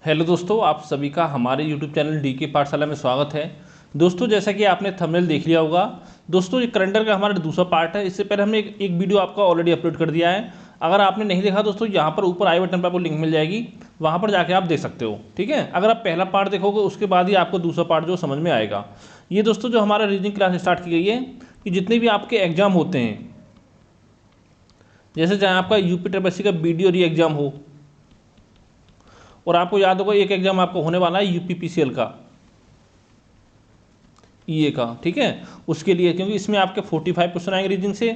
Hello दोस्तों, आप सभी का हमारे यूट्यूब चैनल डीके पाठशाला में स्वागत है। दोस्तों, जैसा कि आपने थंबनेल देख लिया होगा, दोस्तों ये करंट का हमारा दूसरा पार्ट है। इससे पहले हमने एक वीडियो आपका ऑलरेडी अपलोड कर दिया है। अगर आपने नहीं देखा दोस्तों, यहाँ पर ऊपर आई बटन पर आपको लिंक मिल जाएगी, वहाँ पर जाके आप देख सकते हो। ठीक है, अगर आप पहला पार्ट देखोगे उसके बाद ही आपको दूसरा पार्ट जो समझ में आएगा। ये दोस्तों जो हमारा रीजनिंग क्लास स्टार्ट की गई है कि जितने भी आपके एग्जाम होते हैं, जैसे चाहे आपका यूपी ट्रिपल का वीडियो री एग्जाम हो, और आपको याद होगा एक एग्जाम आपको होने वाला है यूपीपीसीएल का, ईए का। ठीक है, उसके लिए क्योंकि इसमें आपके 45 क्वेश्चन आएंगे रीजनिंग से,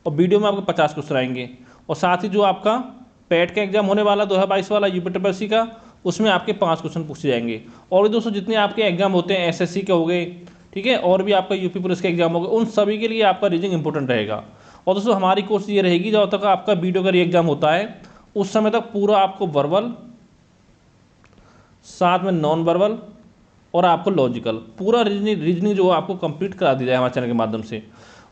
और वीडियो में आपको 50 क्वेश्चन आएंगे। और साथ ही जो आपका पैट का एग्जाम होने वाला 2022 वाला यूपी ट्रिपल सी का, उसमें आपके 5 क्वेश्चन पूछे जाएंगे। और भी दोस्तों जितने आपके एग्जाम होते हैं एसएससी के हो गए, ठीक है, और भी आपका यूपी पुलिस के एग्जाम हो गए, उन सभी के लिए आपका रीजनिंग इंपॉर्टेंट रहेगा। और दोस्तों हमारी कोर्स ये रहेगी, जब तक आपका वीडियो का री एग्जाम होता है उस समय तक पूरा आपको वर्बल, साथ में नॉन वर्बल और आपको लॉजिकल पूरा रीजनिंग जो आपको कंप्लीट करा दी जाए हमारे चैनल के माध्यम से।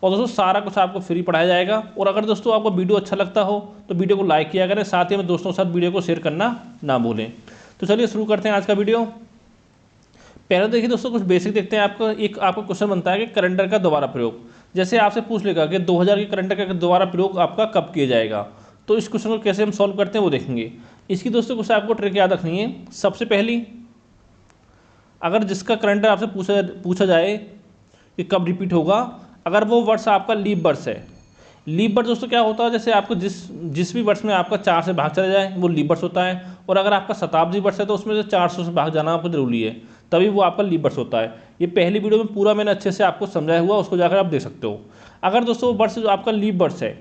और दोस्तों सारा कुछ आपको फ्री पढ़ाया जाएगा। और अगर दोस्तों आपको वीडियो अच्छा लगता हो तो वीडियो को लाइक किया करें, साथ ही में दोस्तों के साथ वीडियो को शेयर करना ना भूलें। तो चलिए शुरू करते हैं आज का वीडियो। पहले देखिए दोस्तों, कुछ बेसिक देखते हैं। आपका क्वेश्चन बनता है कि करंट का दोबारा प्रयोग। जैसे आपसे पूछ लेगा कि 2000 के करंट का दोबारा प्रयोग आपका कब किया जाएगा, तो इस क्वेश्चन को कैसे हम सॉल्व करते हैं वो देखेंगे। इसकी दोस्तों कुछ आपको ट्रिक याद रखनी है। सबसे पहली, अगर जिसका करंट आपसे पूछा जाए कि कब रिपीट होगा, अगर वो वर्ष आपका लीप वर्ष है। लीप वर्ष दोस्तों क्या होता है, जैसे आपको जिस भी वर्ष में आपका 4 से भाग चला जाए वो लीप वर्ष होता है। और अगर आपका शताब्दी वर्ष है तो उसमें से 400 से भाग जाना आपको जरूरी है, तभी वो आपका लीप वर्ष होता है। ये पहली वीडियो में पूरा मैंने अच्छे से आपको समझाया हुआ, उसको जाकर आप देख सकते हो। अगर दोस्तों वर्ष जो आपका लीप वर्ष है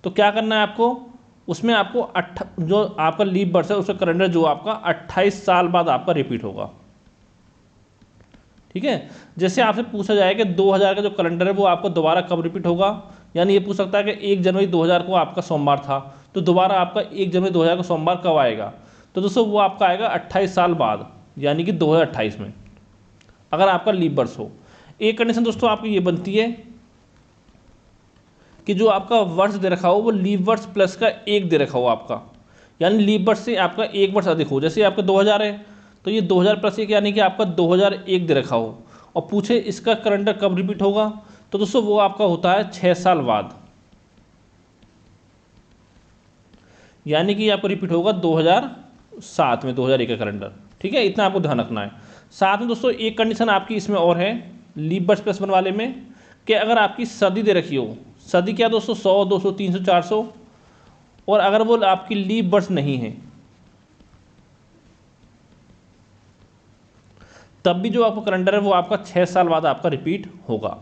तो क्या करना है आपको, उसमें आपको जो आपका लीप वर्ष है उसका कैलेंडर जो आपका 28 साल बाद आपका रिपीट होगा। ठीक है, जैसे आपसे पूछा जाए कि 2000 का जो कैलेंडर है वो आपको दोबारा कब रिपीट होगा, यानी ये पूछ सकता है कि 1 जनवरी 2000 को आपका सोमवार था, तो दोबारा आपका 1 जनवरी 2000 को सोमवार कब आएगा, तो दोस्तों वो आपका आएगा 28 साल बाद, यानी कि 2028 में, अगर आपका लीप वर्ष हो। एक कंडीशन दोस्तों आपकी ये बनती है कि जो आपका वर्ष दे रखा हो वो लीप वर्ष प्लस का 1 दे रखा हो आपका, यानी लीप वर्ष से आपका 1 वर्ष अधिक हो। जैसे आपका 2000 है तो ये 2000 प्लस 1 यानी कि आपका 2001 दे रखा हो, और पूछे इसका कैलेंडर कब रिपीट होगा, तो दोस्तों वो आपका होता है 6 साल बाद, यानी कि आपको रिपीट होगा 2007 में 2001 का कैलेंडर। ठीक है, इतना आपको ध्यान रखना है। साथ में दोस्तों एक कंडीशन आपकी इसमें और है लीप वर्ष प्लस 1 वाले में, कि अगर आपकी सदी दे रखी हो, सदी क्या दोस्तों 100, 200, 300, 400, और अगर वो आपकी लीप वर्ष नहीं है तब भी जो आपका कैलेंडर है वो आपका 6 साल बाद आपका रिपीट होगा।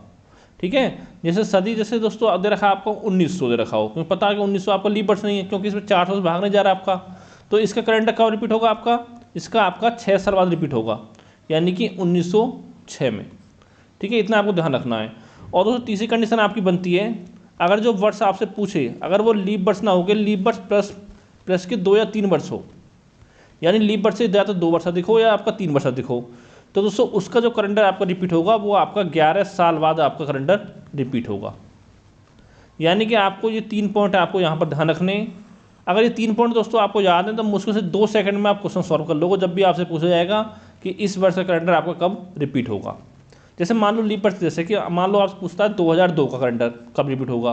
ठीक है, जैसे सदी, जैसे दोस्तों अब दे रखा आपको 1900 दे रखा हो, क्योंकि पता है कि 1900 आपका लीप वर्ष नहीं है, क्योंकि इसमें 400 से भाग नहीं जा रहा आपका, तो इसका कैलेंडर कब रिपीट होगा आपका, इसका आपका 6 साल बाद रिपीट होगा, यानी कि 1906 में। ठीक है, इतना आपको ध्यान रखना है। और दोस्तों तीसरी कंडीशन आपकी बनती है, अगर जो वर्ष आपसे पूछे अगर वो लीप वर्ष ना हो के लीप वर्ष प्लस के 2 या 3 वर्ष हो, यानी लीप वर्ष से या तो 2 वर्ष अधिक हो या आपका 3 वर्ष अधिक हो, तो दोस्तों उसका जो कैलेंडर आपका रिपीट होगा वो आपका 11 साल बाद आपका कैलेंडर रिपीट होगा। यानी कि आपको ये 3 पॉइंट आपको यहाँ पर ध्यान रखने। अगर ये 3 पॉइंट दोस्तों आपको याद है तो मुश्किल से 2 सेकंड में आप क्वेश्चन सॉल्व कर लोगे, जब भी आपसे पूछा जाएगा कि इस वर्ष का कैलेंडर आपका कब रिपीट होगा। जैसे मान लो लीप वर्ष, जैसे कि मान लो आपसे पूछता है 2002 का कैलेंडर कब रिपीट होगा,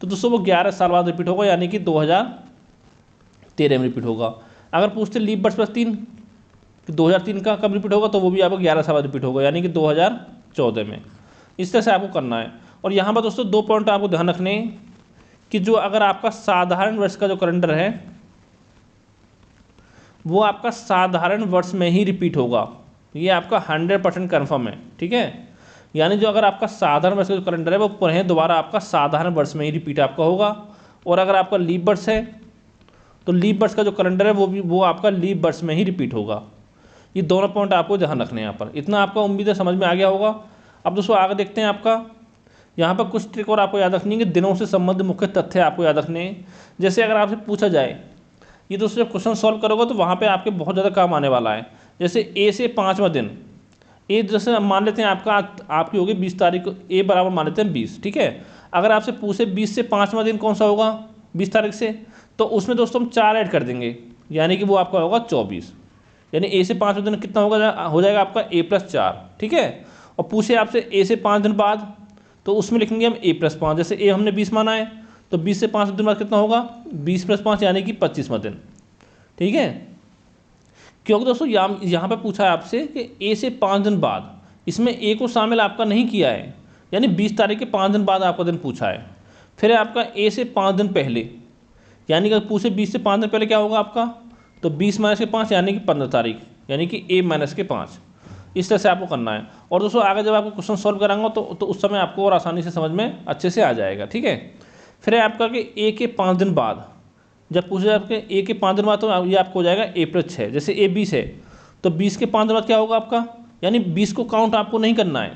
तो दोस्तों वो 11 साल बाद रिपीट होगा, यानी कि 2013 में रिपीट होगा। अगर पूछते लीप वर्ष प्लस 3 कि 2003 का कब रिपीट होगा, तो वो भी आपको 11 साल बाद रिपीट होगा, यानी कि 2014 में। इस तरह से आपको करना है। और यहाँ पर दोस्तों 2 पॉइंट आपको ध्यान रखने कि जो अगर आपका साधारण वर्ष का जो कैलेंडर है वो आपका साधारण वर्ष में ही रिपीट होगा, ये आपका 100% कन्फर्म है। ठीक है, यानी जो अगर आपका साधारण वर्ष का जो कैलेंडर है वो पुनः दोबारा आपका साधारण वर्ष में ही रिपीट आपका होगा। और अगर आपका लीप वर्ष है तो लीप वर्ष का जो कैलेंडर है वो आपका लीप वर्ष में ही रिपीट होगा। ये दोनों पॉइंट आपको ध्यान रखने हैं यहाँ पर। इतना आपका उम्मीद है समझ में आ गया होगा। अब दोस्तों आगे देखते हैं, आपका यहाँ पर कुछ ट्रिक और आपको याद रखनी है कि दिनों से संबंधित मुख्य तथ्य आपको याद रखने हैं। जैसे अगर आपसे पूछा जाए, ये दोस्तों जब क्वेश्चन सॉल्व करोगे तो वहाँ पे आपके बहुत ज़्यादा काम आने वाला है। जैसे ए से 5वां दिन, ए जैसे मान लेते हैं आपकी होगी 20 तारीख को, ए बराबर मान लेते हैं 20। ठीक है, अगर आपसे पूछे 20 से 5वां दिन कौन सा होगा 20 तारीख से, तो उसमें दोस्तों हम 4 ऐड कर देंगे, यानी कि वो आपका होगा 24। यानी ए से 5 दिन कितना होगा, हो जाएगा आपका a+4, ठीक है। और पूछे आपसे ए से 5 दिन बाद, तो उसमें लिखेंगे हम a+5। जैसे ए हमने 20 माना है, तो 20 से 5 दिन बाद कितना होगा, 20 + 5 यानी कि 25वां दिन, ठीक है। क्योंकि दोस्तों यहाँ पे पूछा है आपसे कि ए से 5 दिन बाद, इसमें ए को शामिल आपका नहीं किया है, यानी 20 तारीख के 5 दिन बाद आपका दिन पूछा है। फिर है आपका ए से 5 दिन पहले, यानी कि पूछे 20 से 5 दिन पहले क्या होगा आपका, तो 20 - 5 यानी कि 15 तारीख, यानी कि a-5। इस तरह से आपको करना है। और दोस्तों आगे जब आपको क्वेश्चन सॉल्व कराऊंगा तो उस समय आपको और आसानी से समझ में अच्छे से आ जाएगा, ठीक है। फिर है आपका कि ए के 5 दिन बाद, जब पूछे आपके ए के 5 दिन बाद, तो ये आपको हो जाएगा a+6। जैसे ए 20 है, तो 20 के 5 दिन बाद क्या होगा आपका, यानी 20 को काउंट आपको नहीं करना है,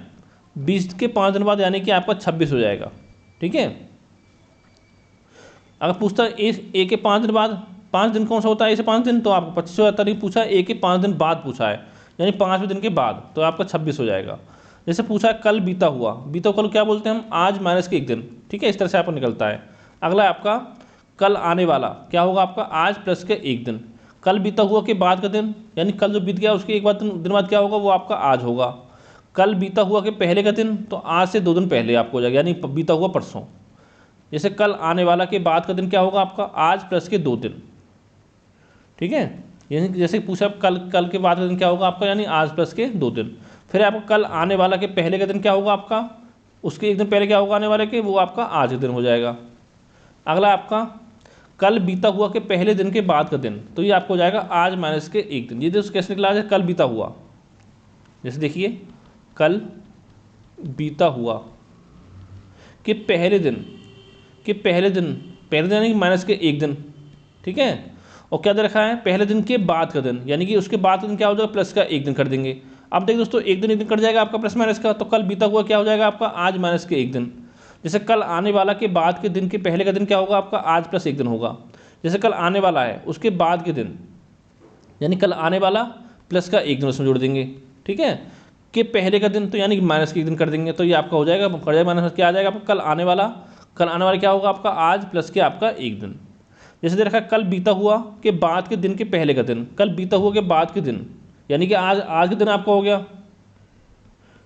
20 के 5 दिन बाद यानी कि आपका 26 हो जाएगा, ठीक है। अगर पूछता है ए के 5 दिन बाद, 5 दिन कौन सा होता है, ए से 5 दिन, तो आपको 25 हो जाता है। पूछा ए के 5 दिन बाद पूछा है, यानी 5वें दिन के बाद, तो आपका 26 हो जाएगा। जैसे पूछा है कल बीता हुआ, बीता कल क्या बोलते हैं हम, आज - 1 दिन, ठीक है। इस तरह से आपको निकलता है। अगला आपका कल आने वाला, क्या होगा आपका, आज + 1 दिन। कल बीता हुआ के बाद का दिन, यानी कल जो बीत गया उसके एक दिन बाद क्या होगा, वो आपका आज होगा। कल बीता हुआ के पहले का दिन, तो आज से 2 दिन पहले आपको हो जाएगा, यानी बीता हुआ परसों। जैसे कल आने वाला के बाद का दिन क्या होगा आपका, आज + 2 दिन, ठीक है। यानी जैसे पूछा कल के बाद का दिन क्या होगा आपका, यानी आज + 2 दिन। फिर आपको कल आने वाला के पहले का दिन क्या होगा आपका, उसके एक दिन पहले क्या होगा आने वाले के, वो आपका आज का दिन हो जाएगा। अगला आपका कल बीता हुआ के पहले दिन के बाद का दिन, तो ये आपको हो जाएगा आज - 1 दिन। ये दोस्तों कैसे निकला है, कल बीता हुआ, जैसे देखिए कल बीता हुआ के पहले दिन पहले दिन यानी कि - 1 दिन, ठीक है। और क्या दे रखा है, पहले दिन के बाद का दिन, यानी कि उसके बाद का दिन क्या हो जाएगा, प्लस का 1 दिन कर देंगे। अब देखिए दोस्तों 1 दिन कट जाएगा आपका प्लस माइनस का, तो कल बीता हुआ क्या हो जाएगा आपका, आज - 1 दिन। जैसे कल आने वाला के बाद के दिन के पहले का दिन क्या होगा आपका, आज + 1 दिन होगा। जैसे कल आने वाला है उसके बाद के दिन, यानी कल आने वाला प्लस का 1 दिन उसमें जोड़ देंगे, ठीक है। के पहले का दिन, तो यानी कि -1 दिन कर देंगे, तो ये आपका हो जाएगा, माइनस क्या आ जाएगा आपका, कल आने वाला क्या होगा आपका, आज प्लस के आपका 1 दिन। जैसे दे रखा है कल बीता हुआ के बाद के दिन के पहले का दिन, कल बीता हुआ के बाद के दिन, यानी कि आज के दिन आपका हो गया,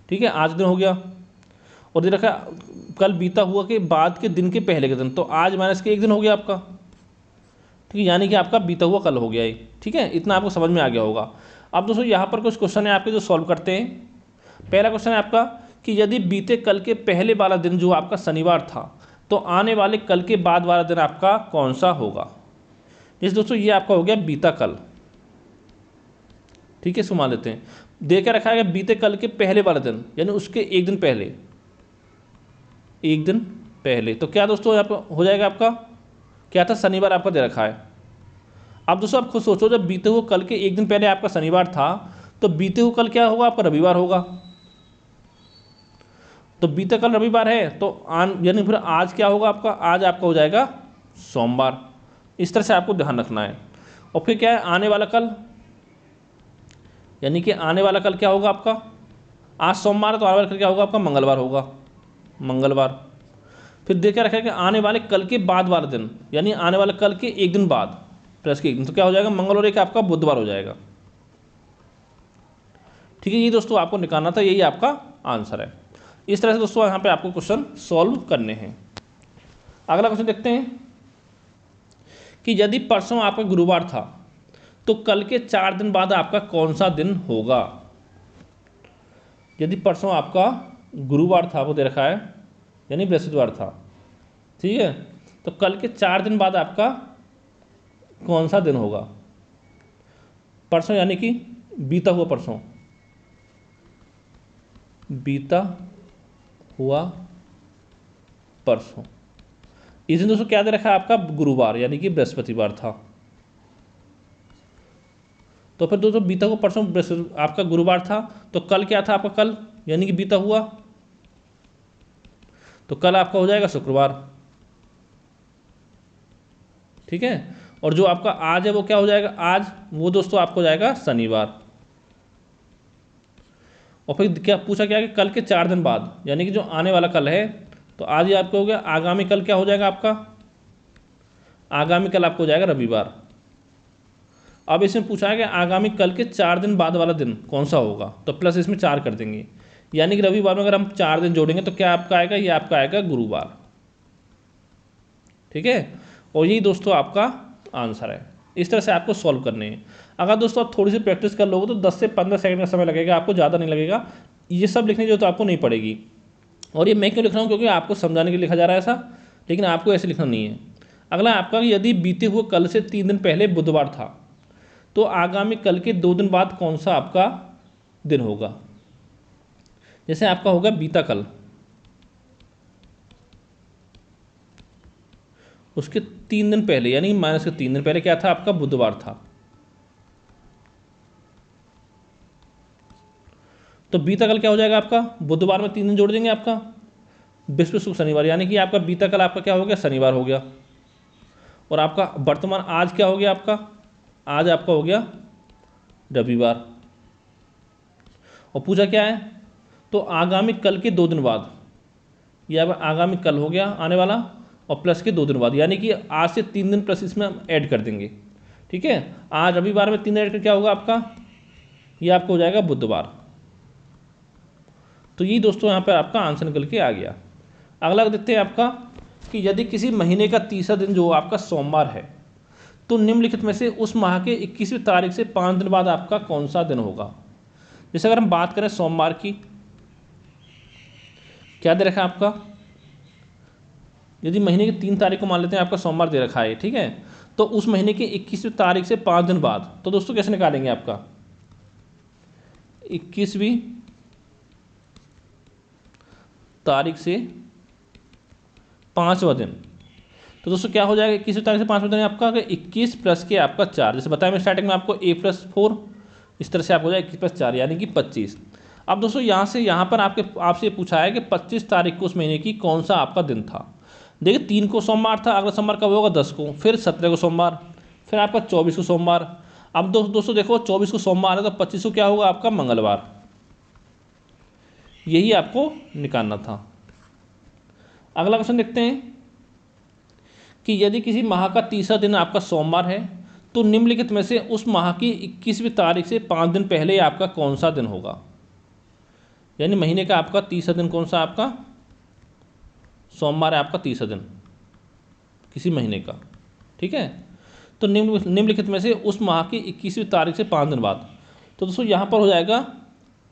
ठीक है, आज दिन हो गया। और दे रखा कल बीता हुआ के बाद के दिन के पहले का दिन, तो आज - 1 दिन हो गया आपका, ठीक है, यानी कि आपका बीता हुआ कल हो गया ये, ठीक है। इतना आपको समझ में आ गया होगा। अब दोस्तों यहाँ पर कुछ क्वेश्चन है आपके जो सॉल्व करते हैं। पहला क्वेश्चन है आपका कि यदि बीते कल के पहले वाला दिन जो आपका शनिवार था, तो आने वाले कल के बाद वाला दिन आपका कौन सा होगा। जैसे दोस्तों ये आपका हो गया बीता कल, ठीक है, इसको मान लेते हैं। दे के रखा है बीते कल के पहले वाला दिन, यानी उसके 1 दिन पहले, 1 दिन पहले, तो क्या दोस्तों यहाँ पर हो जाएगा आपका, क्या था, शनिवार आपका दे रखा है। अब दोस्तों आप खुद सोचो, जब बीते हुए कल के 1 दिन पहले आपका शनिवार था, तो बीते हुए कल क्या होगा आपका, रविवार होगा। तो बीते कल रविवार है, तो यानी फिर आज क्या होगा आपका, आज आपका हो जाएगा सोमवार। इस तरह से आपको ध्यान रखना है। और फिर क्या है, आने वाला कल, यानी कि आने वाला कल क्या होगा आपका, आज सोमवार है, तो आने वाला कल क्या होगा आपका, मंगलवार होगा, मंगलवार। फिर देखा रखा है कि आने वाले कल के बाद वाला दिन, यानी आने वाले कल के 1 दिन बाद प्लस के 1 दिन, तो क्या हो जाएगा, मंगलवार एक आपका बुधवार हो जाएगा, ठीक है। ये दोस्तों आपको निकालना था, यही आपका आंसर है। इस तरह से दोस्तों यहाँ पे आपको क्वेश्चन सॉल्व करने हैं। अगला क्वेश्चन देखते हैं कि यदि परसों आपका गुरुवार था, तो कल के 4 दिन बाद आपका कौन सा दिन होगा। यदि परसों आपका गुरुवार था, वो दे रखा है, यानी बृहस्पतिवार था, ठीक है, तो कल के 4 दिन बाद आपका कौन सा दिन होगा। परसों यानी कि बीता हुआ परसों, बीता हुआ परसों। इस दिन दोस्तों क्या दे रखा है आपका, गुरुवार, यानी कि बृहस्पतिवार था। तो फिर दोस्तों बीता हुआ परसों आपका गुरुवार था, तो कल क्या था आपका, कल यानी कि बीता हुआ, तो कल आपका हो जाएगा शुक्रवार, ठीक है। और जो आपका आज है वो क्या हो जाएगा, आज वो दोस्तों आपको हो जाएगा शनिवार। और फिर क्या पूछा क्या कि कल के 4 दिन बाद, यानी कि जो आने वाला कल है, तो आज ही आपको हो गया, आगामी कल क्या हो जाएगा आपका, आगामी कल आपको हो जाएगा रविवार। अब इसमें पूछा है कि आगामी कल के 4 दिन बाद वाला दिन कौन सा होगा, तो प्लस इसमें 4 कर देंगे, यानी कि रविवार में अगर हम 4 दिन जोड़ेंगे तो क्या आपका आएगा, ये आपका आएगा गुरुवार। ठीक है, और यही दोस्तों आपका आंसर है। इस तरह से आपको सॉल्व करने हैं। अगर दोस्तों आप थोड़ी सी प्रैक्टिस कर लोगे तो 10 से 15 सेकंड का समय लगेगा, आपको ज़्यादा नहीं लगेगा। ये सब लिखने की जरूरत आपको नहीं पड़ेगी। और ये मैं क्यों लिख रहा हूँ, क्योंकि आपको समझाने के लिए लिखा जा रहा है ऐसा, लेकिन आपको ऐसे लिखना नहीं है। अगला आपका, यदि बीते हुए कल से 3 दिन पहले बुधवार था तो आगामी कल के 2 दिन बाद कौन सा आपका दिन होगा। जैसे आपका होगा बीता कल, उसके 3 दिन पहले यानी माइनस के 3 दिन पहले क्या था, आपका बुधवार था। तो बीता कल क्या हो जाएगा आपका, बुधवार में 3 दिन जोड़ देंगे आपका, बृहस्पति शुक्र शनिवार, यानी कि आपका बीता कल आपका क्या हो गया, शनिवार हो गया। और आपका वर्तमान आज क्या हो गया आपका, आज आपका हो गया रविवार। और पूछा क्या है, तो आगामी कल के 2 दिन बाद, यह आगामी कल हो गया आने वाला, और प्लस के 2 दिन बाद, यानी कि आज से 3 दिन प्लस इसमें हम ऐड कर देंगे। ठीक है, आज रविवार में 3 दिन ऐड कर क्या होगा आपका, ये आपको हो जाएगा बुधवार। तो ये दोस्तों यहाँ पर आपका आंसर निकल के आ गया। अगला देखते हैं आपका, कि यदि किसी महीने का तीसरा दिन जो आपका सोमवार है तो निम्नलिखित में से उस माह के 21वीं तारीख से 5 दिन बाद आपका कौन सा दिन होगा। जैसे अगर हम बात करें सोमवार की, क्या दे रखा है आपका, यदि महीने की 3 तारीख को मान लेते हैं आपका सोमवार दे रखा है। ठीक है, तो उस महीने की 21वीं तारीख से 5 दिन बाद, तो दोस्तों कैसे निकालेंगे, आपका 21वीं तारीख से 5वां दिन, तो दोस्तों क्या हो जाएगा, 21वीं तारीख से 5वां दिन आपका 21 प्लस के आपका 4, जैसे बताया मैं स्टार्टिंग में आपको a+4, इस तरह से आपको हो जाएगा 21 + 4 यानी कि 25। अब दोस्तों यहाँ से यहाँ पर आपसे पूछा है कि 25 तारीख को उस महीने की कौन सा आपका दिन था। देखिए 3 को सोमवार था, अगला सोमवार कब होगा, 10 को, फिर 17 को सोमवार, फिर आपका 24 को सोमवार। अब दोस्तों देखो 24 को सोमवार है तो 25 को क्या होगा आपका मंगलवार। यही आपको निकालना था। अगला क्वेश्चन देखते हैं कि यदि किसी माह का तीसरा दिन आपका सोमवार है तो निम्नलिखित में से उस माह की 21वीं तारीख से 5 दिन पहले आपका कौन सा दिन होगा। यानी महीने का आपका तीसरा दिन कौन सा, आपका सोमवार है आपका तीसरा दिन किसी महीने का। ठीक है, तो निम्नलिखित में से उस माह की 21वीं तारीख से 5 दिन बाद, तो दोस्तों यहाँ पर हो जाएगा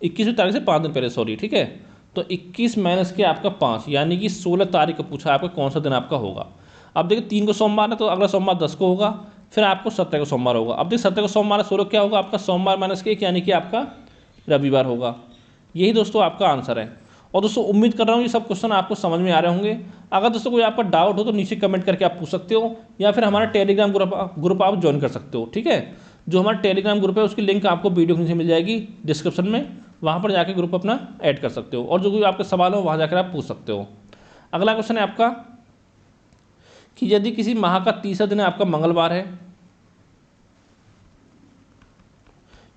21वीं तारीख से 5 दिन पहले, सॉरी। ठीक है, तो 21 माइनस के आपका 5 यानी कि 16 तारीख को पूछा आपका कौन सा दिन आपका होगा। अब देखिए 3 को सोमवार है तो अगला सोमवार 10 को होगा, फिर आपको 17 को सोमवार होगा। अब देखिए 17 को सोमवार है, 16 क्या होगा आपका सोमवार माइनस के 1 यानी कि आपका रविवार होगा। यही दोस्तों आपका आंसर है। और दोस्तों उम्मीद कर रहा हूँ ये सब क्वेश्चन आपको समझ में आ रहे होंगे। अगर दोस्तों कोई आपका डाउट हो तो नीचे कमेंट करके आप पूछ सकते हो, या फिर हमारा टेलीग्राम ग्रुप आप ज्वाइन कर सकते हो। ठीक है, जो हमारा टेलीग्राम ग्रुप है उसकी लिंक आपको वीडियो के नीचे मिल जाएगी डिस्क्रिप्शन में, वहाँ पर जाकर ग्रुप अपना ऐड कर सकते हो, और जो कोई आपके सवाल हो वहाँ जाकर आप पूछ सकते हो। अगला क्वेश्चन है आपका कि यदि किसी माह का तीसरा दिन आपका मंगलवार है,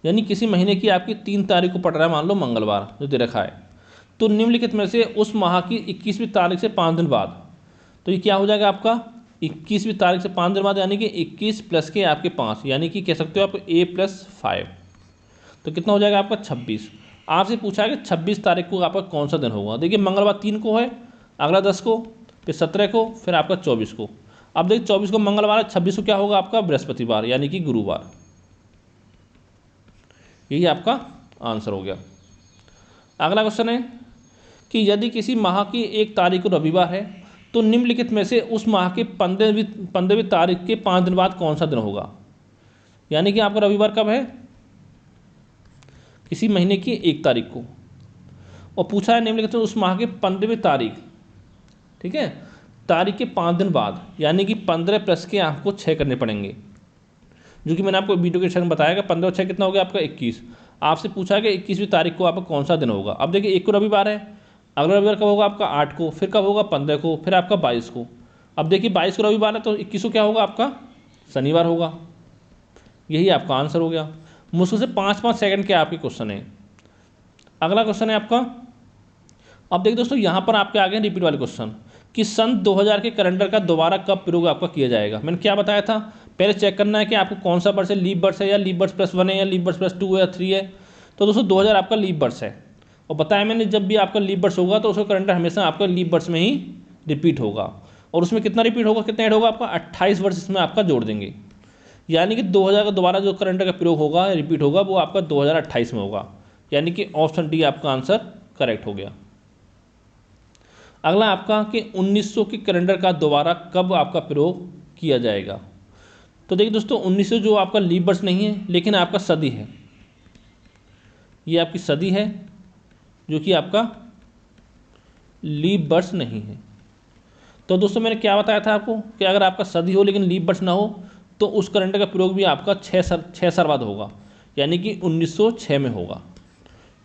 यानी किसी महीने की आपकी 3 तारीख को पड़ रहा है, मान लो मंगलवार जो दे रखा है, तो निम्नलिखित में से उस माह की 21वीं तारीख से 5 दिन बाद, तो ये क्या हो जाएगा आपका 21वीं तारीख से 5 दिन बाद, यानी कि 21 प्लस के आपके 5, यानी कि कह सकते हो आप a+5, तो कितना हो जाएगा आपका 26। आपसे पूछा है कि 26 तारीख को आपका कौन सा दिन होगा। देखिए मंगलवार 3 को है, अगला 10 को, फिर 17 को, फिर आपका 24 को। अब देखिए 24 को मंगलवार है, 26 को क्या होगा आपका बृहस्पतिवार यानी कि गुरुवार। यही आपका आंसर हो गया। अगला क्वेश्चन है कि यदि किसी माह की 1 तारीख को रविवार है तो निम्नलिखित में से उस माह के 15वीं तारीख के 5 दिन बाद कौन सा दिन होगा। यानी कि आपका रविवार कब है, किसी महीने की 1 तारीख को, और पूछा है निम्नलिखित में उस माह के 15वीं तारीख, ठीक है, तारीख के 5 दिन बाद, यानी कि 15 प्लस के आपको 6 करने पड़ेंगे, जो कि मैंने आपको वीडियो के सेशन बताया कि 15 और 6 कितना हो गया आपका 21। आपसे पूछा है कि 21वीं तारीख को आपका कौन सा दिन होगा। अब देखिए 1 को रविवार है, अगला रविवार कब होगा आपका 8 को, फिर कब होगा 15 को, फिर आपका 22 को। अब देखिए 22 को रविवार है तो 21 को क्या होगा आपका शनिवार होगा। यही आपका आंसर हो गया। मुश्किल से 5-5 सेकंड के आपके क्वेश्चन है। अगला क्वेश्चन है आपका, अब देखिए दोस्तों यहाँ पर आपके आ गए रिपीट वाले क्वेश्चन कि सन 2000 के कैलेंडर का दोबारा कब प्रयोग आपका किया जाएगा। मैंने क्या बताया था, पहले चेक करना है कि आपको कौन सा वर्ष है, लीप वर्ष है या लीप वर्ष +1 है या लीप वर्ष +2 है या 3 है। तो दोस्तों 2000 आपका लीप वर्ष है, और बताया मैंने जब भी आपका लीप वर्ष होगा तो उसका कैलेंडर हमेशा आपका लीप वर्ष में ही रिपीट होगा। और उसमें कितना रिपीट होगा, कितना ऐड होगा आपका 28 वर्ष इसमें आपका जोड़ देंगे, यानी कि 2000 का दोबारा जो कैलेंडर का प्रयोग होगा रिपीट होगा वो आपका 2028 में होगा, यानी कि ऑप्शन डी आपका आंसर करेक्ट हो गया। अगला आपका कि 1900 के कैलेंडर का दोबारा कब आपका प्रयोग किया जाएगा। तो देखिए दोस्तों 1900 जो आपका लीप वर्ष नहीं है लेकिन आपका सदी है, ये आपकी सदी है जो कि आपका लीप वर्ष नहीं है। तो दोस्तों मैंने क्या बताया था आपको कि अगर आपका सदी हो लेकिन लीप वर्ष ना हो तो उस कैलेंडर का प्रयोग भी आपका 6 साल बाद होगा, यानी कि 1906 में होगा।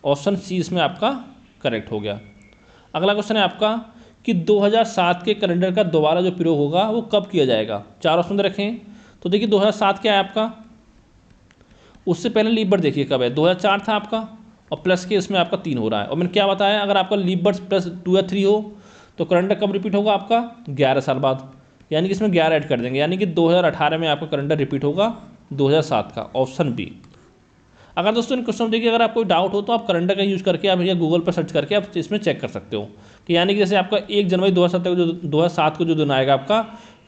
ऑप्शन सी इसमें आपका करेक्ट हो गया। अगला क्वेश्चन है आपका कि 2007 के कैलेंडर का दोबारा जो प्रयोग होगा वो कब किया जाएगा। 4 ऑप्शन रखें। तो देखिए 2007 क्या है आपका, उससे पहले लीप वर्ष देखिए कब है, 2004 था आपका, और प्लस के इसमें आपका 3 हो रहा है। और मैंने क्या बताया, अगर आपका लीप वर्ष +2 या 3 हो तो कैलेंडर कब रिपीट होगा आपका 11 साल बाद, यानी कि इसमें 11 ऐड कर देंगे, यानी कि 2018 में आपका कैलेंडर रिपीट होगा 2007 का, ऑप्शन बी। अगर दोस्तों इन क्वेश्चन देखिए अगर आपको डाउट हो तो आप कैलेंडर का यूज़ करके आप या गूगल पर सर्च करके आप इसमें चेक कर सकते हो कि यानी कि जैसे आपका 1 जनवरी 2007 को जो दिन आएगा आपका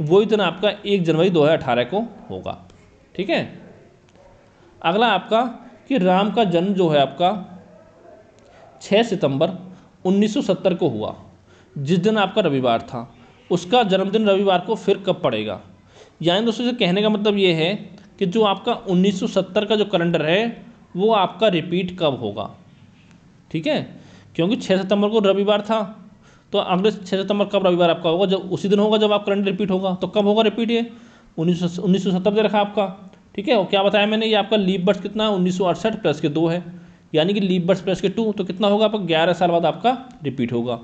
वही दिन आपका 1 जनवरी 2018 को होगा। ठीक है। अगला आपका कि राम का जन्म जो है आपका 6 सितंबर 1970 को हुआ, जिस दिन आपका रविवार था, उसका जन्मदिन रविवार को फिर कब पड़ेगा। यानी दोस्तों से कहने का मतलब ये है कि जो आपका 1970 का जो कैलेंडर है वो आपका रिपीट कब होगा। ठीक है, क्योंकि 6 सितंबर को रविवार था, तो अगले 6 सितंबर कब रविवार आपका होगा, जब उसी दिन होगा जब आप कैलेंडर रिपीट होगा। तो कब होगा रिपीट, ये 1970 दे रखा आपका। ठीक है, और क्या बताया मैंने, ये आपका लीप वर्ष कितना है 1968 प्लस के 2 है, यानी कि लीप वर्ष प्लस के 2, तो कितना होगा आपका 11 साल बाद आपका रिपीट होगा,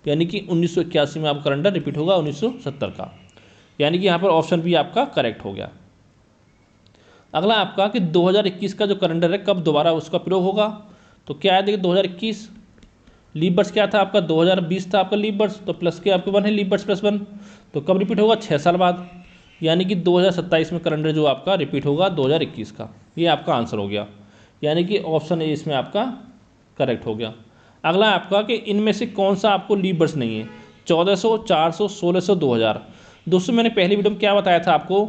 यानी कि 1981 में आपका कैलेंडर रिपीट होगा 1970 का, यानी कि यहाँ पर ऑप्शन बी आपका करेक्ट हो गया। अगला आपका कि 2021 का जो कैलेंडर है कब दोबारा उसका प्रयोग होगा। तो क्या है देखिए 2021 लीप वर्ष क्या था आपका 2020 था आपका लीप वर्ष, तो प्लस के आपके 1 है लीप वर्ष +1, तो कब रिपीट होगा 6 साल बाद, यानी कि 2027 में कैलेंडर जो आपका रिपीट होगा 2021 का। ये आपका आंसर हो गया, यानी कि ऑप्शन ए इसमें आपका करेक्ट हो गया। अगला आपका कि इनमें से कौन सा आपको लीप वर्ष नहीं है, 1400, 400, 1600, 2000। दोस्तों मैंने पहली वीडियो में क्या बताया था आपको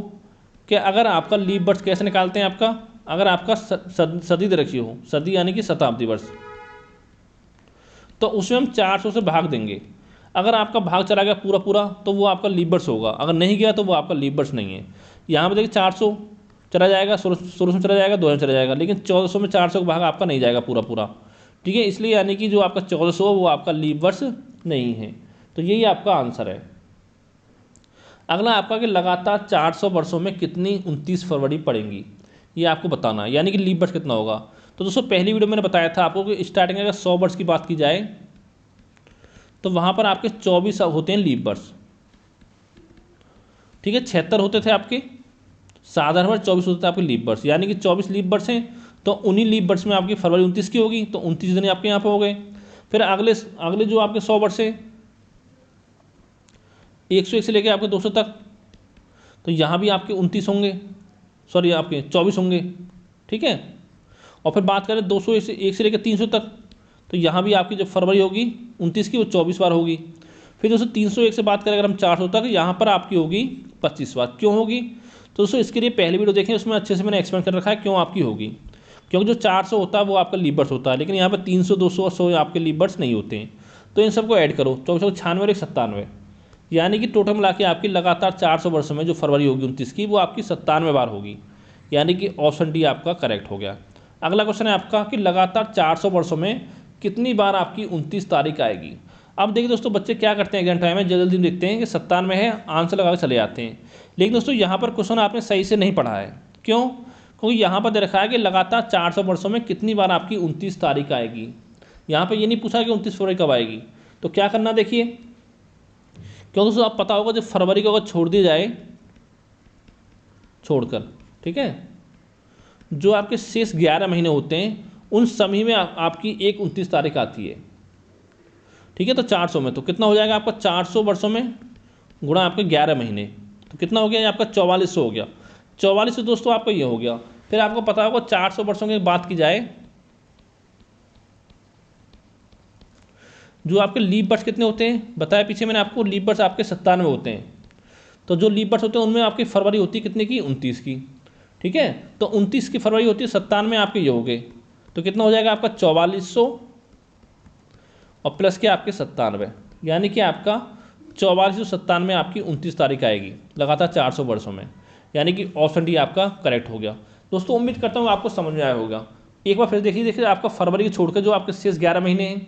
कि अगर आपका लीप वर्ष कैसे निकालते हैं आपका, अगर आपका सदी दे रखी हो, सदी यानी कि शताब्दी वर्ष, तो उसमें हम 400 से भाग देंगे। अगर आपका भाग चला गया पूरा पूरा तो वो आपका लीप वर्ष होगा, अगर नहीं गया तो वो आपका लीप वर्ष नहीं है। यहाँ पर देखिए 400 चला जाएगा, 1600 में चला जाएगा, 2000 चला जाएगा, लेकिन 1400 में 400 का भाग आपका नहीं जाएगा पूरा पूरा। ठीक है, इसलिए यानी कि जो आपका 1400 वो आपका लीप वर्ष नहीं है, तो यही आपका आंसर है। अगला आपका कि लगातार 400 वर्षों में कितनी 29 फरवरी पड़ेंगी, ये आपको बताना है, यानी कि लीप वर्ष कितना होगा। तो दोस्तों पहली वीडियो मैंने बताया था आपको कि स्टार्टिंग अगर 100 वर्ष की बात की जाए तो वहाँ पर आपके 24 होते हैं लीप वर्ष। ठीक है, 76 होते थे आपके साधारण वर्ष, 24 होते थे आपके लीप वर्ष, यानी कि 24 लीप वर्ष हैं, तो उन्हीं लीप वर्ष में आपकी फरवरी 29 की होगी, तो 29 दिन आपके यहाँ पर हो गए। फिर अगले जो आपके 100 वर्ष है 101 से लेकर आपके 200 तक, तो यहाँ भी आपके 29 होंगे, सॉरी आपके 24 होंगे। ठीक है, और फिर बात करें 201 से लेकर 300 तक, तो यहाँ भी आपकी जो फरवरी होगी 29 की वो 24 बार होगी। फिर दोस्तों 301 से बात करें अगर हम 400 तक, यहाँ पर आपकी होगी 25 बार। क्यों होगी, तो दोस्तों इसके लिए पहली वीडियो देखें, उसमें अच्छे से मैंने एक्सप्लेन कर रखा है क्यों आपकी होगी। क्योंकि जो 400 होता है वो आपका लीप वर्ष होता है, लेकिन यहाँ पर 300, 200 और 100 आपके लीप वर्ष नहीं होते हैं, तो इन सबको ऐड करो, 24, 96 और 97, यानी कि टोटल मिला के आपकी लगातार 400 वर्षों में जो फरवरी होगी 29 की वो आपकी 97 बार होगी, यानी कि ऑप्शन डी आपका करेक्ट हो गया। अगला क्वेश्चन है आपका कि लगातार 400 वर्षों में कितनी बार आपकी 29 तारीख आएगी। अब देखिए दोस्तों बच्चे क्या करते हैं एग्जाम टाइम में, जल्दी देखते हैं कि 97 है, आंसर लगा के चले जाते हैं, लेकिन दोस्तों यहाँ पर क्वेश्चन आपने सही से नहीं पढ़ा है। क्यों, क्योंकि यहाँ पर दे रखा है कि लगातार 400 वर्षों में कितनी बार आपकी 29 तारीख आएगी। यहाँ पर ये नहीं पूछा कि 29 फरवरी कब आएगी। तो क्या करना देखिए, क्योंकि दोस्तों आप पता होगा जब फरवरी को अगर छोड़ दिया जाए छोड़कर, ठीक है, जो आपके शेष 11 महीने होते हैं उन सभी में आपकी एक 29 तारीख आती है। ठीक है, तो 400 में तो कितना हो जाएगा आपका 400 वर्षों में गुणा आपके 11 महीने, तो कितना हो गया आपका 4400 हो गया, 44 से दोस्तों आपका ये हो गया। फिर आपको पता होगा 400 वर्षों की बात की जाए, जो आपके लीप वर्ष कितने होते हैं बताया पीछे मैंने आपको, लीप वर्ष आपके 97 होते हैं। तो जो लीप वर्ष होते हैं उनमें आपकी फरवरी होती है कितने की, 29 की। ठीक है, तो 29 की फरवरी होती है, 97 आपके ये हो गए, तो कितना हो जाएगा आपका 4400 और प्लस के आपके 97, यानी कि आपका 4497 आपकी 29 तारीख आएगी लगातार 400 वर्षों में, यानी कि ऑप्शन डी आपका करेक्ट हो गया। दोस्तों उम्मीद करता हूँ आपको समझ में आया होगा। एक बार फिर देखिए आपका फरवरी छोड़ के जो आपके शेष 11 महीने हैं,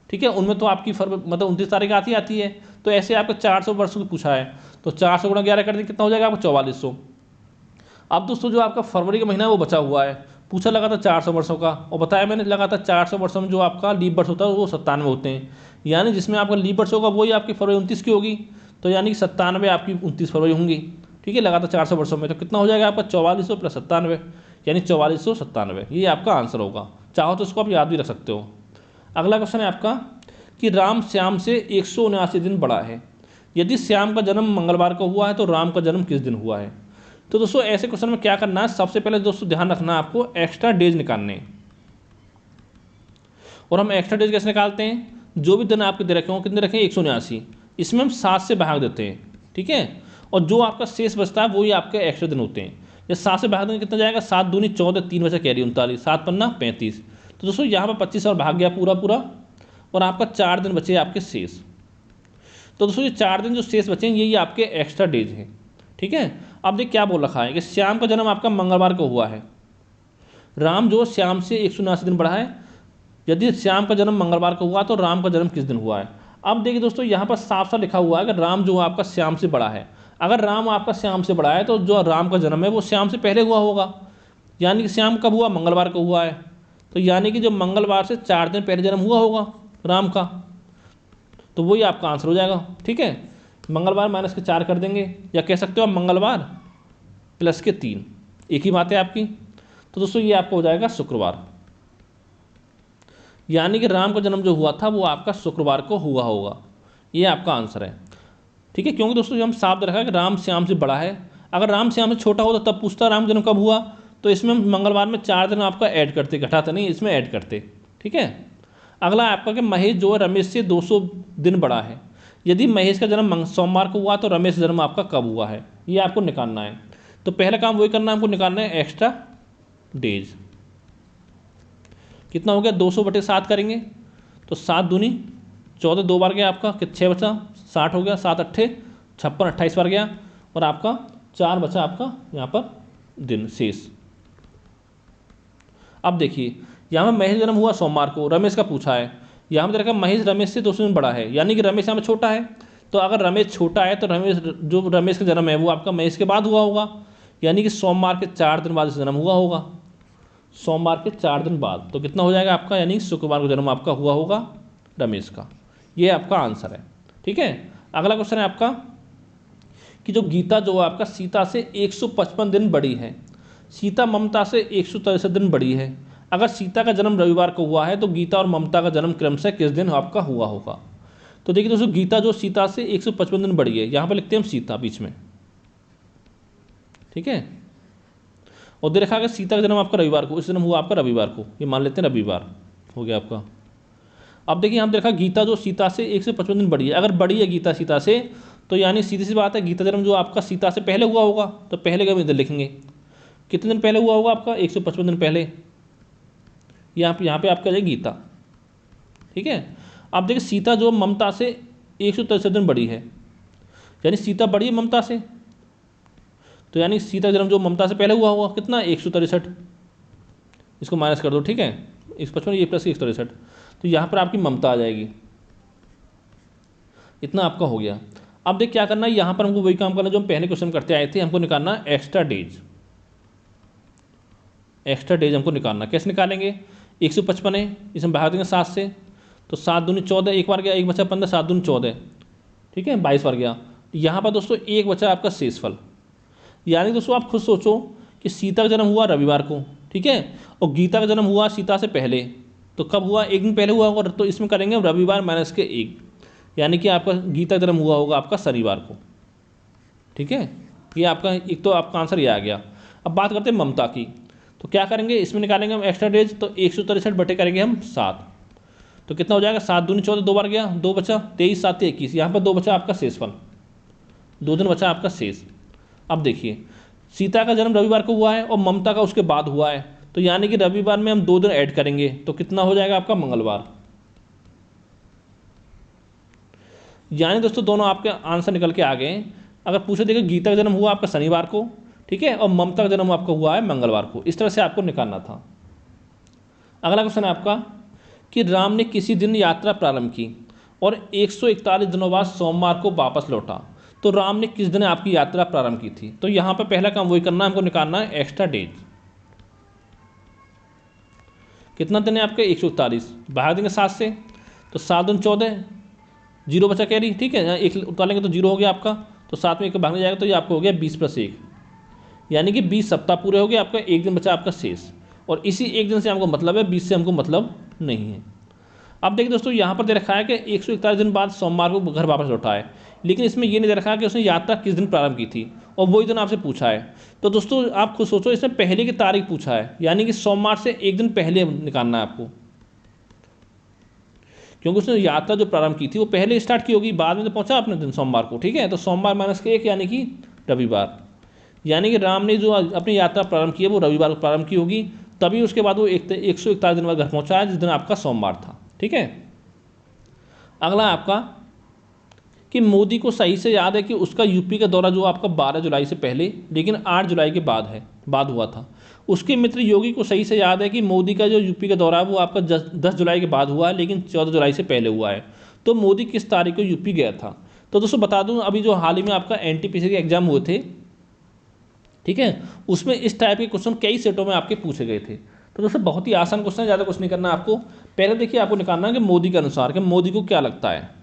ठीक है, उनमें तो आपकी मतलब 29 तारीख आती है। तो ऐसे आपको 400 वर्षों की पूछा है, तो 400 गुणा 11 कर दें कितना हो जाएगा आपको 4400। अब दोस्तों जो आपका फरवरी का महीना है वो बचा हुआ है, पूछा लगा था 400 वर्षों का, और बताया मैंने लगा था 400 वर्षों में जो आपका लीप वर्ष होता है वो 97 होते हैं, यानी जिसमें आपका लीप वर्ष होगा वही आपकी फरवरी 29 की होगी, तो यानी कि 97 आपकी 29 फरवरी होंगी। ठीक है, लगा था 400 वर्षों में, तो कितना हो जाएगा आपका 4400 प्लस 97, यानी 4497, ये आपका आंसर होगा। चाहो तो इसको आप याद भी रख सकते हो। अगला क्वेश्चन है आपका कि राम श्याम से 179 दिन बड़ा है, यदि श्याम का जन्म मंगलवार को हुआ है तो राम का जन्म किस दिन हुआ है। तो दोस्तों ऐसे क्वेश्चन में क्या करना है, सबसे पहले दोस्तों ध्यान रखना है आपको एक्स्ट्रा डेज निकालने, और हम एक्स्ट्रा डेज कैसे निकालते हैं, जो भी दिन आपके दे रखे हों, कितने रखें 179, इसमें हम 7 से भाग देते हैं। ठीक है, और जो आपका शेष बचता है वही आपके एक्स्ट्रा दिन होते हैं। जब 7 से भाग देंगे कितना जाएगा, 7 दूनी 14, 3 बचा कैरी 39, 7 पन्ना 35। तो दोस्तों यहाँ पर 25 और भाग गया पूरा, और आपका 4 दिन बचे आपके शेष। तो दोस्तों ये 4 दिन जो शेष बचे हैं यही आपके एक्स्ट्रा डेज हैं। ठीक है, अब देख क्या बोल रखा है कि श्याम का जन्म आपका मंगलवार को हुआ है, राम जो श्याम से 179 दिन बड़ा है, यदि श्याम का जन्म मंगलवार को हुआ तो राम का जन्म किस दिन हुआ है। अब देखिए दोस्तों यहाँ पर साफ साफ लिखा हुआ है कि राम जो आपका श्याम से बड़ा है, अगर राम आपका श्याम से बड़ा है तो जो राम का जन्म है वो श्याम से पहले हुआ होगा, यानी कि श्याम कब हुआ, मंगलवार को हुआ है, तो यानी कि जो मंगलवार से 4 दिन पहले जन्म हुआ होगा राम का, तो वही आपका आंसर हो जाएगा। ठीक है, मंगलवार माइनस के 4 कर देंगे, या कह सकते हो आप मंगलवार प्लस के 3, एक ही बात है आपकी। तो दोस्तों ये आपका हो जाएगा शुक्रवार, यानी कि राम का जन्म जो हुआ था वो आपका शुक्रवार को हुआ होगा, ये आपका आंसर है। ठीक है, क्योंकि दोस्तों हम साफ रखा है कि राम श्याम से बड़ा है, अगर राम श्याम से छोटा हो तो तब पूछता राम जन्म कब हुआ, तो इसमें हम मंगलवार में 4 दिन आपका ऐड करते, घटाते नहीं, इसमें ऐड करते। ठीक है, अगला आपका कि महेश जो है रमेश से 200 दिन बड़ा है, यदि महेश का जन्म सोमवार को हुआ तो रमेश का जन्म आपका कब हुआ है, ये आपको निकालना है। तो पहला काम वही करना है, हमको निकालना है एक्स्ट्रा डेज। कितना हो गया, 200/7 करेंगे तो 7 दूनी 14, 2 बार गया आपका, 6 बचा, 60 हो गया, 7 अट्ठे 56, 28 बार गया, और आपका 4 बचा आपका यहाँ पर दिन शेष। अब देखिए यहाँ पर महेश जन्म हुआ सोमवार को, रमेश का पूछा है, यहाँ पर देखा महेश रमेश से 200 दिन बड़ा है, यानी कि रमेश यहाँ पर छोटा है, तो अगर रमेश छोटा है तो रमेश का जन्म है वो आपका महेश के बाद हुआ होगा, यानी कि सोमवार के 4 दिन बाद जन्म हुआ होगा, सोमवार के 4 दिन बाद, तो कितना हो जाएगा आपका, यानी शुक्रवार को जन्म आपका हुआ होगा रमेश का, ये आपका आंसर है। ठीक है, अगला क्वेश्चन है आपका कि जो गीता जो आपका सीता से 155 दिन बड़ी है, सीता ममता से 163 दिन बड़ी है, अगर सीता का जन्म रविवार को हुआ है तो गीता और ममता का जन्म क्रमशः किस दिन आपका हुआ होगा। तो देखिए दोस्तों गीता जो सीता से 155 दिन बड़ी है, यहाँ पर लिखते हैं हम सीता बीच में। ठीक है, और दे रखा है सीता का जन्म आपका रविवार को, इस जन्म हुआ आपका रविवार को, ये मान लेते हैं रविवार हो गया आपका। अब देखिए यहाँ देखा गीता जो सीता से 155 दिन बड़ी है, अगर बड़ी है गीता सीता से तो यानी सीधी सी बात है गीता जन्म जो आपका सीता से पहले हुआ होगा, तो पहले का हम इधर लिखेंगे, कितने दिन पहले हुआ होगा आपका 155 दिन पहले, यहाँ पे आपका जाएगी गीता। ठीक है, अब देखिए सीता जो ममता से 163 दिन बड़ी है, यानी सीता बड़ी है ममता से, तो यानी सीता जन्म जो ममता से पहले हुआ होगा कितना 163, इसको माइनस कर दो। ठीक है, 155 ये प्लस 163, तो यहाँ पर आपकी ममता आ जाएगी, इतना आपका हो गया। अब देख क्या करना है, यहाँ पर हमको वही काम करना जो हम पहले क्वेश्चन करते आए थे, हमको निकालना एक्स्ट्रा डेज। एक्स्ट्रा डेज हमको निकालना, कैसे निकालेंगे, 155 है, इसमें भाग देंगे 7 से, तो 7 दूनी 14, एक बार गया, एक बचा 15, 7 दूनी 14, ठीक है 22 बार गया। यहाँ पर दोस्तों एक बचा आपका शेषफल, यानी दोस्तों आप खुद सोचो कि सीता का जन्म हुआ रविवार को, ठीक है, और गीता का जन्म हुआ सीता से पहले, तो कब हुआ, एक दिन पहले हुआ होगा, तो इसमें करेंगे रविवार माइनस के 1, यानी कि आपका गीता का जन्म हुआ होगा आपका शनिवार को। ठीक है, ये आपका एक तो आपका आंसर ये आ गया। अब बात करते हैं ममता की, तो क्या करेंगे, इसमें निकालेंगे हम एक्स्ट्रा डेज, तो 163 बटे करेंगे हम 7, तो कितना हो जाएगा, 7 दूनी 14, 2 बार गया, 2 बचा, 23 7 21, यहाँ पर 2 बचा आपका शेषफल, 2 दिन बचा आपका शेष। अब देखिए सीता का जन्म रविवार को हुआ है और ममता का उसके बाद हुआ है, तो यानी कि रविवार में हम 2 दिन ऐड करेंगे तो कितना हो जाएगा आपका मंगलवार। यानी दोस्तों दोनों आपके आंसर निकल के आ गए। अगर पूछे देखिए गीता का जन्म हुआ आपका शनिवार को, ठीक है, और ममता का जन्म आपका हुआ है मंगलवार को, इस तरह से आपको निकालना था। अगला क्वेश्चन है आपका कि राम ने किसी दिन यात्रा प्रारंभ की और 141 दिनों बाद सोमवार को वापस लौटा, तो राम ने किस दिन आपकी यात्रा प्रारंभ की थी। तो यहाँ पर पहला काम वही करना है, हमको निकालना है एक्स्ट्रा डेज। कितना दिन है आपके, 141, भाग देंगे 7 से, तो 7 दूनी 14, 0 बचा कैरी, ठीक है, यहाँ 1 उतारेंगे तो 0 हो गया आपका, तो 7 में 1 भागने जाएगा तो ये आपको हो गया 20 + 1, यानी कि 20 सप्ताह पूरे हो गए आपका, 1 दिन बचा आपका शेष, और इसी 1 दिन से हमको मतलब है, 20 से हमको मतलब नहीं है। अब देखिए दोस्तों यहाँ पर दे रखा है कि 141 दिन बाद सोमवार को घर वापस लौटा है, लेकिन इसमें ये नहीं दे रखा है कि उसने यात्रा किस दिन प्रारंभ की थी, और वही दिन आपसे पूछा है। तो दोस्तों आप खुद सोचो, इसमें पहले की तारीख पूछा है, यानी कि सोमवार से 1 दिन पहले निकालना है आपको, क्योंकि उसने यात्रा जो प्रारंभ की थी वो पहले स्टार्ट की होगी, बाद में तो पहुंचा अपने दिन सोमवार को, ठीक है, तो सोमवार -1 यानी कि रविवार, यानी कि राम ने जो अपनी यात्रा प्रारंभ की है वो रविवार को प्रारंभ की होगी, तभी उसके बाद वो 141 दिन बाद घर पहुंचा है, जिस दिन आपका सोमवार था, ठीक है। अगला आपका कि मोदी को सही से याद है कि उसका यूपी का दौरा जो आपका 12 जुलाई से पहले लेकिन 8 जुलाई के बाद हुआ था। उसके मित्र योगी को सही से याद है कि मोदी का जो यूपी का दौरा है वो आपका 10 जुलाई के बाद हुआ है, लेकिन 14 जुलाई से पहले हुआ है। तो मोदी किस तारीख को यूपी गया था। तो दोस्तों बता दूं, अभी जो हाल ही में आपका NTPC के एग्जाम हुए थे, ठीक है, उसमें इस टाइप के क्वेश्चन कई सेटों में आपके पूछे गए थे। तो दोस्तों बहुत ही आसान क्वेश्चन है, ज़्यादा कुछ नहीं करना आपको। पहले देखिए आपको निकालना है कि मोदी के अनुसार कि मोदी को क्या लगता है।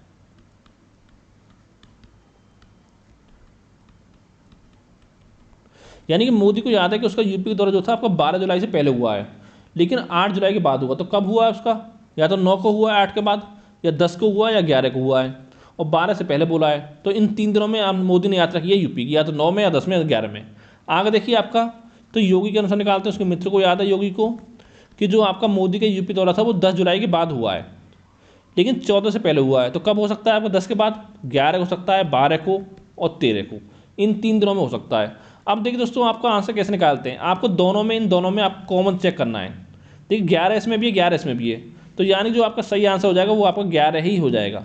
यानी कि मोदी को याद है कि उसका यूपी का दौरा जो था आपका 12 जुलाई से पहले हुआ है, लेकिन 8 जुलाई के बाद हुआ। तो कब हुआ है उसका, या तो 9 को हुआ है 8 के बाद, या 10 को हुआ है, या 11 को हुआ है, और 12 से पहले बोला है। तो इन 3 दिनों में मोदी ने यात्रा की है यूपी की, या तो 9 में, या 10 में, या 11 में। आगे देखिए आपका, तो योगी के अनुसार निकालते हैं, उसके मित्र को याद है योगी को कि जो आपका मोदी का यूपी दौरा था वो 10 जुलाई के बाद हुआ है, लेकिन 14 से पहले हुआ है। तो कब हो सकता है आपका, 10 के बाद, 11 हो सकता है, 12 को और 13 को, इन 3 दिनों में हो सकता है। अब देखिए दोस्तों आपका आंसर कैसे निकालते हैं, आपको दोनों में, इन दोनों में आप कॉमन चेक करना है। देखिए 11 इसमें भी है, 11 इसमें भी है, तो यानी जो आपका सही आंसर हो जाएगा वो आपका 11 ही हो जाएगा।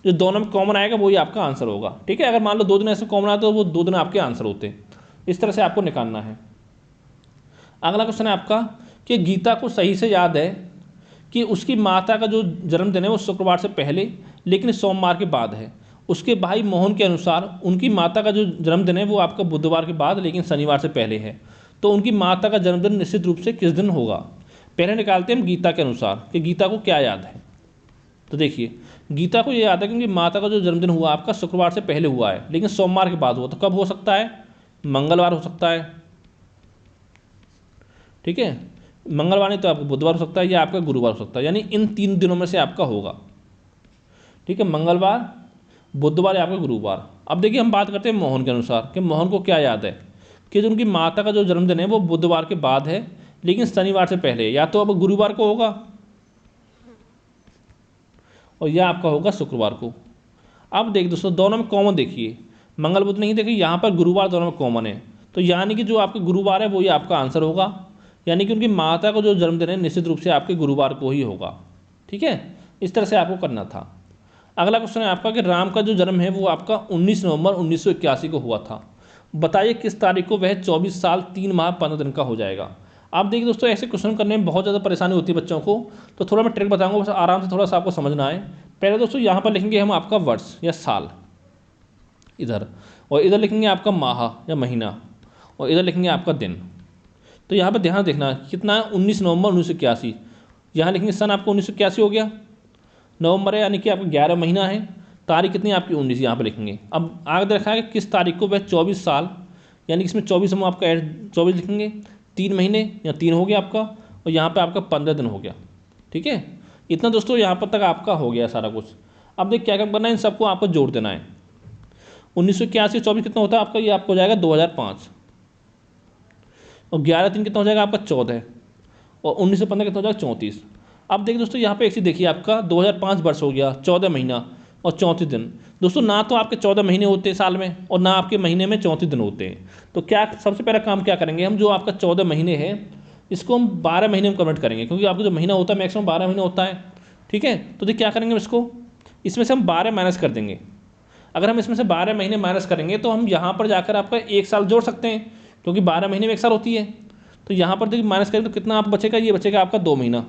जो दोनों में कॉमन आएगा वही आपका आंसर होगा, ठीक है। अगर मान लो 2 दिन ऐसे कॉमन आते तो वो 2 दिन आपके आंसर होते हैं। इस तरह से आपको निकालना है। अगला क्वेश्चन है आपका कि गीता को सही से याद है कि उसकी माता का जो जन्मदिन है वो शुक्रवार से पहले लेकिन सोमवार के बाद है। उसके भाई मोहन के अनुसार उनकी माता का जो जन्मदिन है वो आपका बुधवार के बाद लेकिन शनिवार से पहले है। तो उनकी माता का जन्मदिन निश्चित रूप से किस दिन होगा। पहले निकालते हैं हम गीता के अनुसार कि गीता को क्या याद है। तो देखिए गीता को ये याद है कि उनकी माता का जो जन्मदिन हुआ आपका शुक्रवार से पहले हुआ है लेकिन सोमवार के बाद हुआ। तो कब हो सकता है, मंगलवार हो सकता है, ठीक है, मंगलवार नहीं तो आपका बुधवार हो सकता है या आपका गुरुवार हो सकता है, यानी इन 3 दिनों में से आपका होगा, ठीक है, मंगलवार, बुधवार या आपका गुरुवार। अब देखिए हम बात करते हैं मोहन के अनुसार कि मोहन को क्या याद है कि जो उनकी माता का जो जन्मदिन है वो बुधवार के बाद है लेकिन शनिवार से पहले, या तो अब गुरुवार को होगा और यह आपका होगा शुक्रवार को। अब देखिए दोस्तों दोनों में कॉमन देखिए, मंगल बुध नहीं, देखिए यहाँ पर गुरुवार दोनों में कॉमन है, तो यानी कि जो आपका गुरुवार है वही आपका आंसर होगा, यानी कि उनकी माता का जो जन्मदिन है निश्चित रूप से आपके गुरुवार को ही होगा, ठीक है। इस तरह से आपको करना था। अगला क्वेश्चन है आपका कि राम का जो जन्म है वो आपका 19 नवंबर 1981 को हुआ था। बताइए किस तारीख को वह 24 साल 3 माह 15 दिन का हो जाएगा। आप देखिए दोस्तों ऐसे क्वेश्चन करने में बहुत ज़्यादा परेशानी होती है बच्चों को, तो थोड़ा मैं ट्रिक बताऊंगा, बस आराम से थोड़ा सा आपको समझना है। पहले दोस्तों यहाँ पर लिखेंगे हम आपका वर्ष या साल इधर, और इधर लिखेंगे आपका माह या महीना, और इधर लिखेंगे आपका दिन। तो यहाँ पर ध्यान देखना कितना है, 19 नवंबर 1981, यहाँ लिखेंगे सन आपका 1981 हो गया, नवंबर है यानी कि आपका 11 महीना है, तारीख कितनी है आपकी 19 यहाँ पर लिखेंगे। अब आगे देखा है कि किस तारीख को वह 24 साल, यानी कि इसमें 24 हम आपका 24 लिखेंगे, 3 महीने या 3 हो गया आपका, और यहाँ पे आपका 15 दिन हो गया, ठीक है। इतना दोस्तों यहाँ पर तक आपका हो गया सारा कुछ। अब देख क्या क्या करना है, इन सबको आपको जोड़ देना है, 1981 24 कितना होता है आपका, ये आपको हो जाएगा 2005, और 11/3 कितना हो जाएगा आपका 14, और 1915 कितना हो जाएगा 34। अब देखिए दोस्तों यहाँ पे एक चीज़ देखिए, आपका 2005 वर्ष हो गया, 14 महीना और 34 दिन। दोस्तों ना तो आपके 14 महीने होते हैं साल में, और ना आपके महीने में 34 दिन होते हैं। तो क्या सबसे पहला काम क्या करेंगे हम, जो आपका 14 महीने है इसको हम 12 महीने में कन्वर्ट करेंगे, क्योंकि आपका जो महीना होता है मैक्सिमम 12 महीने होता है। ठीक है, तो देखिए क्या करेंगे इसको, इसमें से हम 12 माइनस कर देंगे। अगर हम इसमें से 12 महीने माइनस करेंगे तो हम यहाँ पर जाकर आपका एक साल जोड़ सकते हैं, क्योंकि 12 महीने में एक साल होती है। तो यहाँ पर देखिए माइनस करेंगे तो कितना आप बचेगा, ये बचेगा आपका 2 महीना,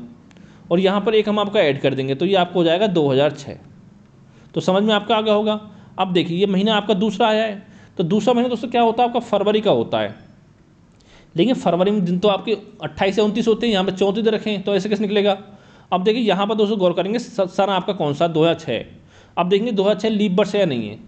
और यहाँ पर एक हम आपका ऐड कर देंगे, तो ये आपको हो जाएगा 2006। तो समझ में आपका आ गया होगा। अब देखिए ये महीना आपका दूसरा आया है, तो दूसरा महीना दोस्तों क्या होता है आपका, फरवरी का होता है। लेकिन फरवरी में दिन तो आपके 28 से 29 होते हैं, यहाँ पे 34 दिन रखें, तो ऐसे कैसे निकलेगा। अब देखिए यहाँ पर दोस्तों गौर करेंगे, सन आपका कौन सा, 2006। अब देखेंगे 2006 लीप वर्ष है या नहीं है।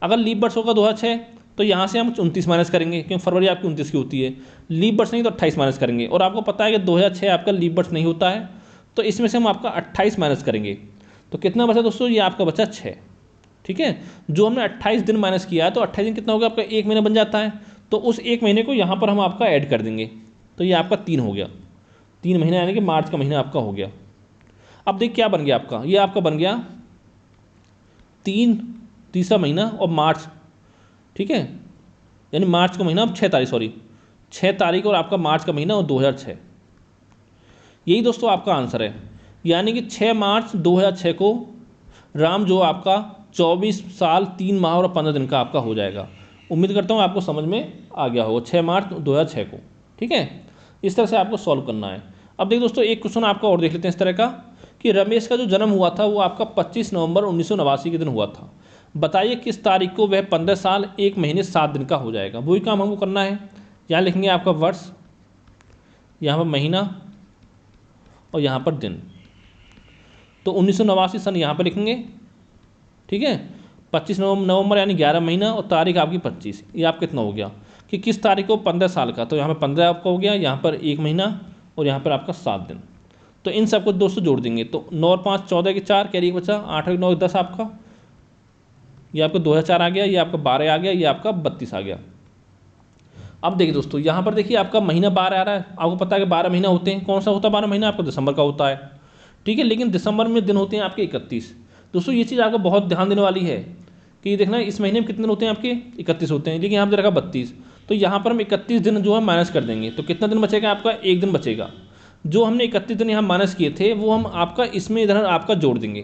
अगर लीप वर्ष होगा 2006 तो यहाँ से हम 29 माइनस करेंगे, क्योंकि फरवरी आपकी 29 की होती है। लीप वर्ष नहीं तो 28 माइनस करेंगे, और आपको पता है कि 2006 आपका लीप वर्ष नहीं होता है, तो इसमें से हम आपका 28 माइनस करेंगे। तो कितना बचा दोस्तों, ये आपका बचा 6। ठीक है, जो हमने 28 दिन माइनस किया है, तो 28 दिन कितना हो गया आपका, 1 महीना बन जाता है। तो उस 1 महीने को यहाँ पर हम आपका ऐड कर देंगे, तो ये आपका 3 हो गया। 3 महीना यानी कि मार्च का महीना आपका हो गया। अब देख क्या बन गया आपका, ये आपका बन गया तीसरा महीना और मार्च। ठीक है, यानी मार्च का महीना अब 6 तारीख, सॉरी 6 तारीख, और आपका मार्च का महीना और 2006। यही दोस्तों आपका आंसर है, यानी कि 6 मार्च 2006 को राम जो आपका 24 साल 3 माह और 15 दिन का आपका हो जाएगा। उम्मीद करता हूँ आपको समझ में आ गया होगा, 6 मार्च 2006 को। ठीक है, इस तरह से आपको सॉल्व करना है। अब देखिए दोस्तों एक क्वेश्चन आपका और देख लेते हैं इस तरह का, कि रमेश का जो जन्म हुआ था वो आपका 25 नवंबर 1989 के दिन हुआ था। बताइए किस तारीख को वह 15 साल 1 महीने 7 दिन का हो जाएगा। वही काम हमको करना है। यहाँ लिखेंगे आपका वर्ष, यहाँ पर महीना, और यहाँ पर दिन। तो 1989 सन यहाँ पर लिखेंगे। ठीक है, 25 नवंबर यानी 11 महीना, और तारीख आपकी 25। ये आप कितना हो गया कि किस तारीख को 15 साल का, तो यहाँ पर 15 आपका हो गया, यहाँ पर 1 महीना, और यहाँ पर आपका 7 दिन। तो इन सबको दोस्तों जोड़ देंगे, तो 9 और 5 14 के 4, कैरी बचा 8 और 9 10 आपका, ये आपका 2004 आ गया, ये आपका 12 आ गया, ये आपका 32 आ गया। अब देखिए दोस्तों यहाँ पर देखिए आपका महीना 12 आ रहा है। आपको पता है कि 12 महीना होते हैं, कौन सा होता है 12 महीना, आपका दिसंबर का होता है। ठीक है, लेकिन दिसंबर में दिन होते हैं आपके 31। दोस्तों ये चीज़ आपको बहुत ध्यान देने वाली है कि ये देखना इस महीने में कितने दिन होते हैं आपके, 31 होते हैं, लेकिन यहाँ पर रखा 32। तो यहाँ पर हम 31 दिन जो है माइनस कर देंगे, तो कितना दिन बचेगा आपका, 1 दिन बचेगा। जो हमने 31 दिन यहाँ माइनस किए थे वो हम आपका इसमें इधर आपका जोड़ देंगे,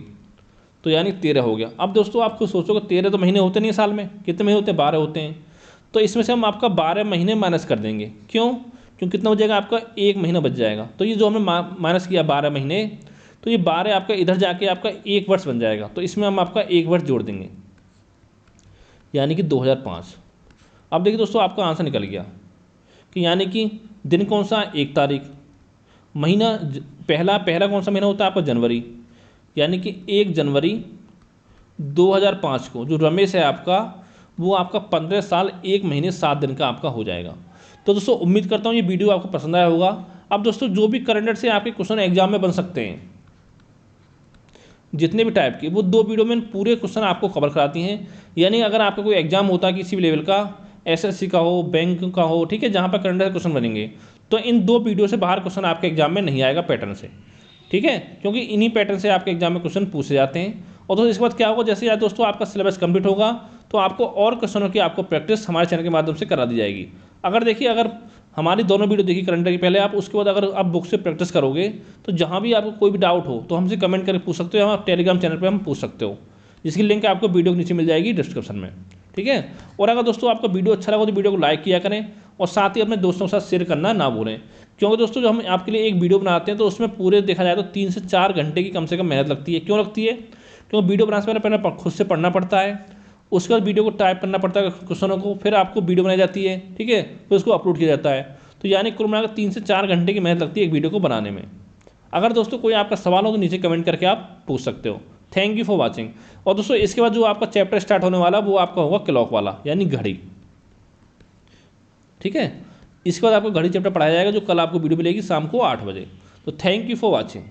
तो यानी 13 हो गया। अब दोस्तों आप खुद सोचोगे 13 तो महीने होते नहीं साल में, कितने महीने होते हैं, 12 होते हैं। तो इसमें से हम आपका 12 महीने माइनस कर देंगे। क्यों, क्योंकि कितना हो जाएगा आपका, 1 महीना बच जाएगा। तो ये जो हमने माइनस किया 12 महीने, तो ये 12 आपका इधर जाके आपका 1 वर्ष बन जाएगा। तो इसमें हम आपका 1 वर्ष जोड़ देंगे, यानी कि 2005। अब देखिए दोस्तों आपका आंसर निकल गया कि यानी कि दिन कौन सा, 1 तारीख, महीना पहला कौन सा महीना होता है आपका, जनवरी, यानी कि 1 जनवरी 2005 को जो रमेश है आपका, वो आपका 15 साल 1 महीने 7 दिन का आपका हो जाएगा। तो दोस्तों उम्मीद करता हूँ ये वीडियो आपको पसंद आया होगा। अब दोस्तों जो भी करंट से आपके क्वेश्चन एग्जाम में बन सकते हैं, जितने भी टाइप के, वो 2 वीडियो में पूरे क्वेश्चन आपको कवर कराती हैं। यानी अगर आपका कोई एग्जाम होता है किसी भी लेवल का, एसएससी का हो, बैंक का हो, ठीक है, जहाँ पर करंट से क्वेश्चन बनेंगे, तो इन 2 वीडियो से बाहर क्वेश्चन आपके एग्जाम में नहीं आएगा पैटर्न से। ठीक है, क्योंकि इन्हीं पैटर्न से आपके एग्जाम में क्वेश्चन पूछे जाते हैं। और दोस्तों इसके बाद क्या होगा, जैसे यार दोस्तों आपका सिलेबस कंप्लीट होगा तो आपको और क्वेश्चनों की आपको प्रैक्टिस हमारे चैनल के माध्यम से करा दी जाएगी। अगर देखिए, अगर हमारी दोनों वीडियो देखी करंट की पहले आप, उसके बाद अगर आप बुक से प्रैक्टिस करोगे तो जहाँ भी आपको कोई भी डाउट हो तो हमसे कमेंट करके पूछ सकते हो, हम टेलीग्राम चैनल पर हम पूछ सकते हो, जिसकी लिंक आपको वीडियो के नीचे मिल जाएगी डिस्क्रिप्शन में। ठीक है, और अगर दोस्तों आपको वीडियो अच्छा लगा तो वीडियो को लाइक किया करें, और साथ ही अपने दोस्तों के साथ शेयर करना ना भूलें। क्योंकि दोस्तों जो हम आपके लिए एक वीडियो बनाते हैं तो उसमें पूरे देखा जाए तो 3 से 4 घंटे की कम से कम मेहनत लगती है। क्यों लगती है, क्योंकि वीडियो बनाने से पहले खुद से पढ़ना पड़ता है, उसके बाद वीडियो को टाइप करना पड़ता है क्वेश्चनों को, फिर आपको वीडियो बनाई जाती है। ठीक है, फिर उसको अपलोड किया जाता है। तो यानी कुल मिलाकर 3 से 4 घंटे की मेहनत लगती है एक वीडियो को बनाने में। अगर दोस्तों कोई आपका सवाल हो तो नीचे कमेंट करके आप पूछ सकते हो। Thank you for watching. और दोस्तों इसके बाद जो आपका चैप्टर स्टार्ट होने वाला वो आपका होगा क्लॉक वाला, यानी घड़ी। ठीक है, इसके बाद आपको घड़ी चैप्टर पढ़ाया जाएगा, जो कल आपको वीडियो मिलेगी शाम को 8 बजे। तो थैंक यू फॉर वॉचिंग।